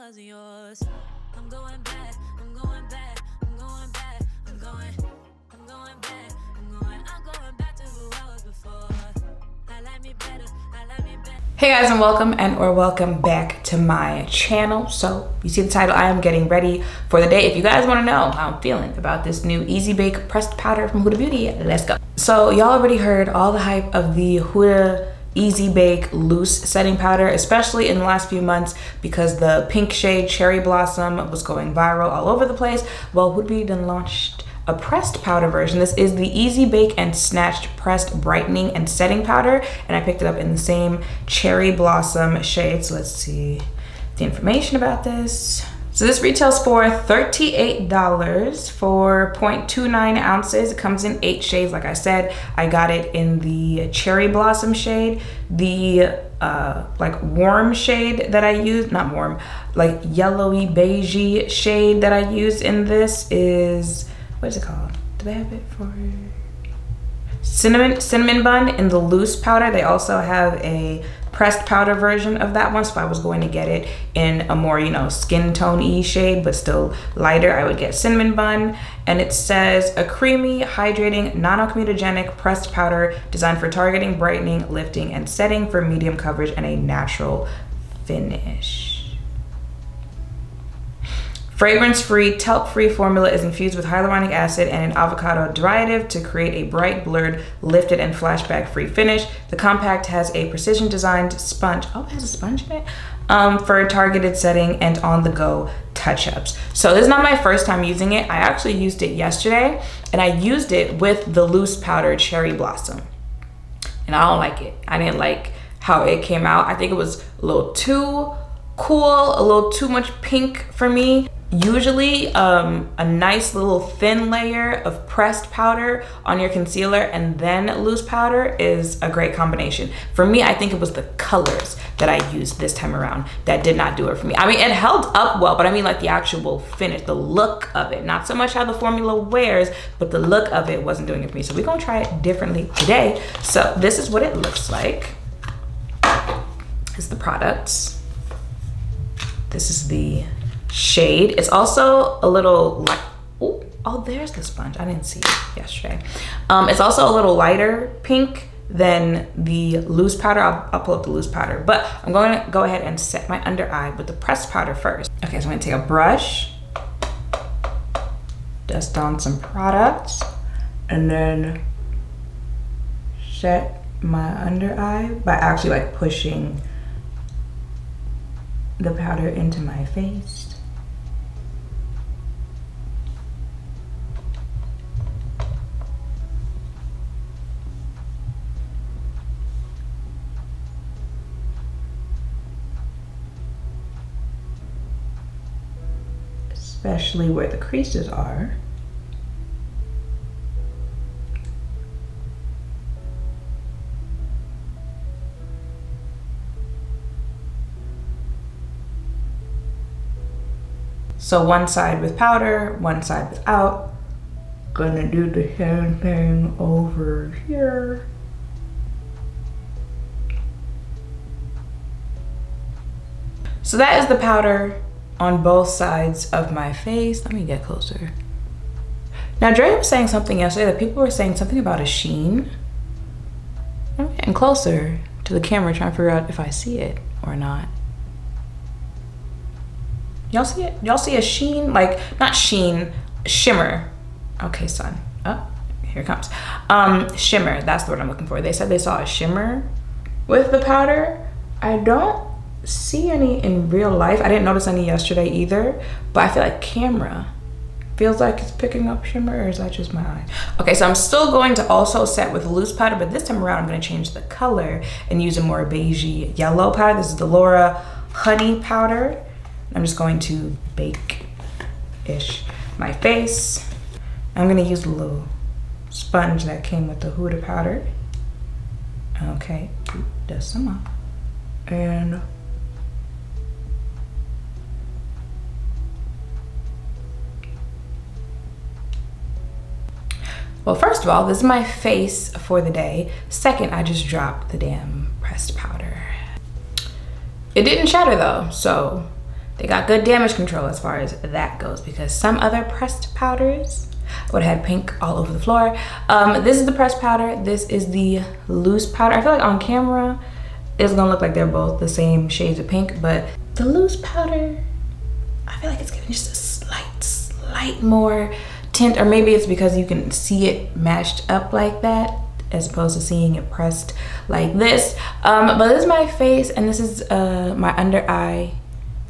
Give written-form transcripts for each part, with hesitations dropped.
wasn't yours. I'm going back, I'm going back, I'm going back, I'm going back, I'm going back to who I was before. I like me better, I like me better. Hey guys, and welcome back to my channel. So you see the title, I am getting ready for the day. If you guys want to know how I'm feeling about this new Easy Bake pressed powder from Huda Beauty, let's go. So y'all already heard all the hype of the Huda Easy Bake loose setting powder, especially in the last few months because the pink shade Cherry Blossom was going viral all over the place. Well, Huda Beauty then launched a pressed powder version. This is the Easy Bake and Snatch pressed brightening and setting powder, and I picked it up in the same Cherry Blossom shade. So let's see the information about this. So this retails for $38 for 0.29 ounces. It comes in 8 shades. Like I said, I got it in the Cherry Blossom shade. The like warm shade that I use, not warm, like yellowy beigey shade that I use in this is, what is it called? Do they have it for cinnamon bun in the loose powder? They also have a pressed powder version of that one, so if I was going to get it in a more, you know, skin tone-y shade but still lighter, I would get cinnamon bun. And it says a creamy, hydrating, non-comedogenic pressed powder designed for targeting, brightening, lifting, and setting for medium coverage and a natural finish. Fragrance-free, talc-free formula is infused with hyaluronic acid and an avocado derivative to create a bright, blurred, lifted, and flashback-free finish. The compact has a precision-designed sponge. Oh, it has a sponge in it? For targeted setting and on-the-go touch-ups. So this is not my first time using it. I actually used it yesterday, and I used it with the loose powder Cherry Blossom. And I don't like it. I didn't like how it came out. I think it was a little too cool, a little too much pink for me. Usually a nice little thin layer of pressed powder on your concealer and then loose powder is a great combination. For me, I think it was the colors that I used this time around that did not do it for me. I mean, it held up well, but I mean like the actual finish, the look of it. Not so much how the formula wears, but the look of it wasn't doing it for me. So we're gonna try it differently today. So this is what it looks like. This is the products. This is the shade. It's also a little like, oh, there's the sponge. I didn't see it yesterday. It's also a little lighter pink than the loose powder. I'll pull up the loose powder, but I'm going to go ahead and set my under eye with the pressed powder first. Okay, so I'm going to take a brush, dust on some products, and then set my under eye by actually like pushing the powder into my face. Especially where the creases are. So one side with powder, one side without. Gonna do the same thing over here. So that is the powder on both sides of my face. Let me get closer. Now Dre was saying something yesterday that people were saying something about a sheen. I'm getting closer to the camera trying to figure out if I see it or not. Y'all see it? Y'all see a sheen? Like, not sheen, shimmer. Okay, son. Oh, here it comes. Shimmer, that's the word I'm looking for. They said they saw a shimmer with the powder. I don't see any in real life. I didn't notice any yesterday either, but I feel like camera feels like it's picking up shimmer, or is that just my eye? Okay, so I'm still going to also set with loose powder, but this time around I'm gonna change the color and use a more beigey yellow powder. This is the Laura Honey powder. I'm just going to bake-ish my face. I'm gonna use a little sponge that came with the Huda powder. Okay, dust some up. And well, first of all, this is my face for the day. Second, I just dropped the damn pressed powder. It didn't shatter though, so they got good damage control as far as that goes, because some other pressed powders would have had pink all over the floor. This is the pressed powder. This is the loose powder. I feel like on camera, it's gonna look like they're both the same shades of pink, but the loose powder, I feel like it's giving just a slight more tint, or maybe it's because you can see it mashed up like that as opposed to seeing it pressed like this. But this is my face, and this is my under eye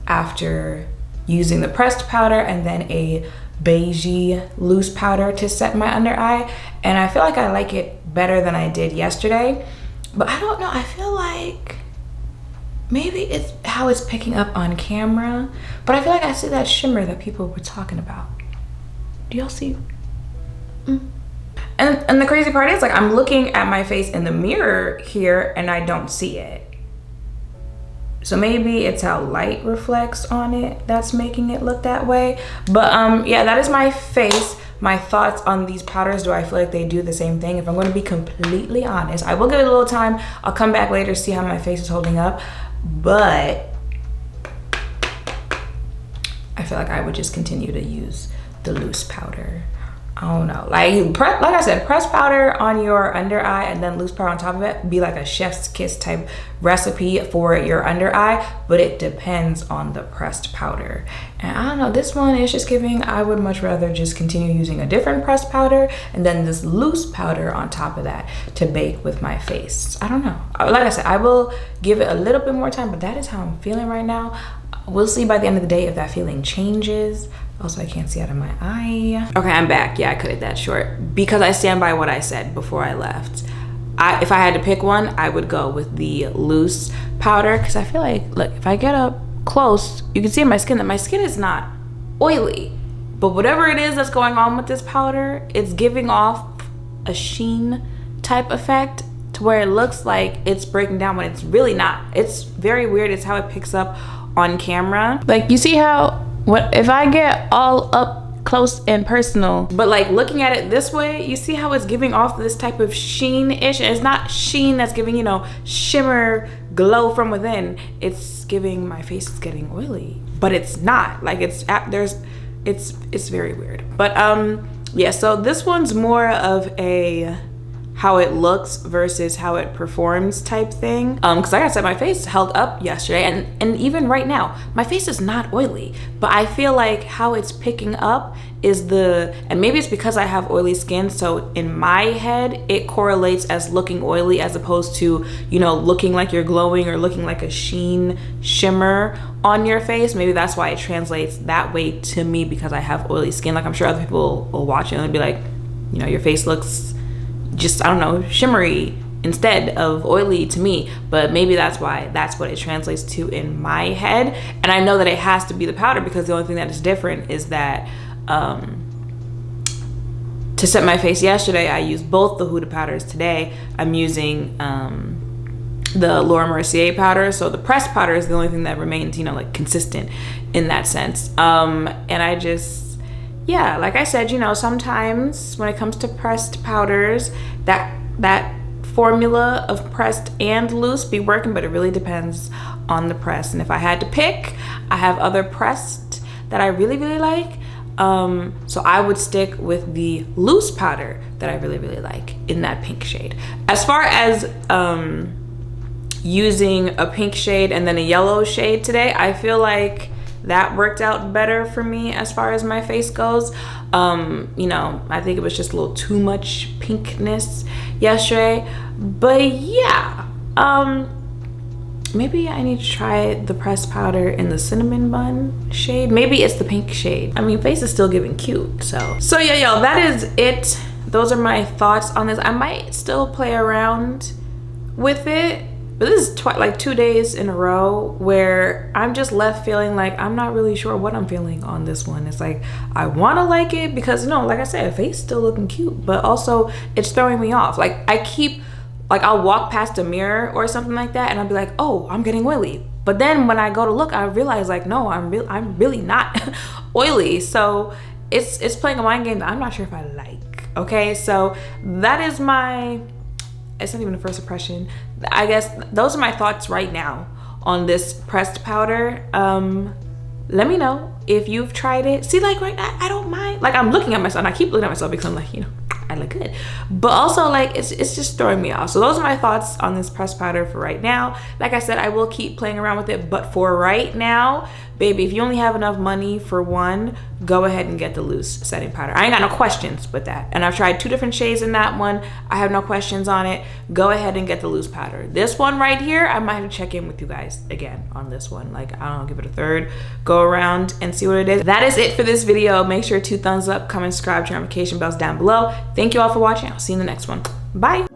after using the pressed powder and then a beigey loose powder to set my under eye. And I feel like I like it better than I did yesterday, but I don't know, I feel like maybe it's how it's picking up on camera, but I feel like I see that shimmer that people were talking about. Do y'all see? And the crazy part is, like, I'm looking at my face in the mirror here and I don't see it. So maybe it's how light reflects on it that's making it look that way. But yeah, that is my face. My thoughts on these powders, do I feel like they do the same thing? If I'm going to be completely honest, I will give it a little time. I'll come back later, see how my face is holding up. But I feel like I would just continue to use the loose powder. I don't know, like I said, press powder on your under eye and then loose powder on top of it be like a chef's kiss type recipe for your under eye, but it depends on the pressed powder. And I don't know, this one is just giving, I would much rather just continue using a different pressed powder and then this loose powder on top of that to bake with my face. I don't know, like I said, I will give it a little bit more time, but that is how I'm feeling right now. We'll see by the end of the day if that feeling changes. Also, I can't see out of my eye. Okay, I'm back. Yeah, I cut it that short because I stand by what I said before I left. If I had to pick one, I would go with the loose powder because I feel like, look, if I get up close, you can see in my skin that my skin is not oily. But whatever it is that's going on with this powder, it's giving off a sheen type effect to where it looks like it's breaking down when it's really not. It's very weird. It's how it picks up on camera. Like, you see how if I get all up close and personal, but like looking at it this way, you see how it's giving off this type of sheen-ish. It's not sheen that's giving, you know, shimmer glow from within. It's giving my face is getting oily, but it's not. Like it's very weird. But yeah, so this one's more of a how it looks versus how it performs type thing. Because like I said, my face held up yesterday, and even right now, my face is not oily, but I feel like how it's picking up is and maybe it's because I have oily skin, so in my head, it correlates as looking oily as opposed to, you know, looking like you're glowing or looking like a sheen shimmer on your face. Maybe that's why it translates that way to me because I have oily skin. Like I'm sure other people will watch it and they'll be like, you know, your face looks just, I don't know, shimmery instead of oily to me, but maybe that's why that's what it translates to in my head. And I know that it has to be the powder because the only thing that is different is that to set my face yesterday, I used both the Huda powders. Today I'm using the Laura Mercier powder, so the pressed powder is the only thing that remains, you know, like consistent in that sense. And I just, yeah, like I said, you know, sometimes when it comes to pressed powders, that formula of pressed and loose be working, but it really depends on the press. And if I had to pick, I have other pressed that I really, really like. So I would stick with the loose powder that I really, really like in that pink shade. As far as using a pink shade and then a yellow shade today, I feel like that worked out better for me as far as my face goes. You know, I think it was just a little too much pinkness yesterday, but yeah, maybe I need to try the pressed powder in the cinnamon bun shade. Maybe it's the pink shade. I mean, face is still giving cute, so yeah, y'all, that is it. Those are my thoughts on this. I might still play around with it, but this is like 2 days in a row where I'm just left feeling like I'm not really sure what I'm feeling on this one. It's like I want to like it because, no, like I said, face still looking cute, but also it's throwing me off. Like I keep, like I'll walk past a mirror or something like that and I'll be like, oh, I'm getting oily. But then when I go to look, I realize like, no, I'm really not oily. So it's playing a mind game that I'm not sure if I like. Okay, so that is it's not even a first impression. I guess those are my thoughts right now on this pressed powder. let me know if you've tried it. See, like right now, I don't mind. Like I'm looking at myself and I keep looking at myself because I'm like, you know, I look good. But also like it's just throwing me off. So those are my thoughts on this pressed powder for right now. Like I said, I will keep playing around with it, but for right now, baby, if you only have enough money for one, go ahead and get the loose setting powder. I ain't got no questions with that. And I've tried 2 different shades in that one. I have no questions on it. Go ahead and get the loose powder. This one right here, I might have to check in with you guys again on this one. Like, I don't know, give it a third go around and see what it is. That is it for this video. Make sure 2 thumbs up, comment, subscribe, turn notification bells down below. Thank you all for watching. I'll see you in the next one. Bye.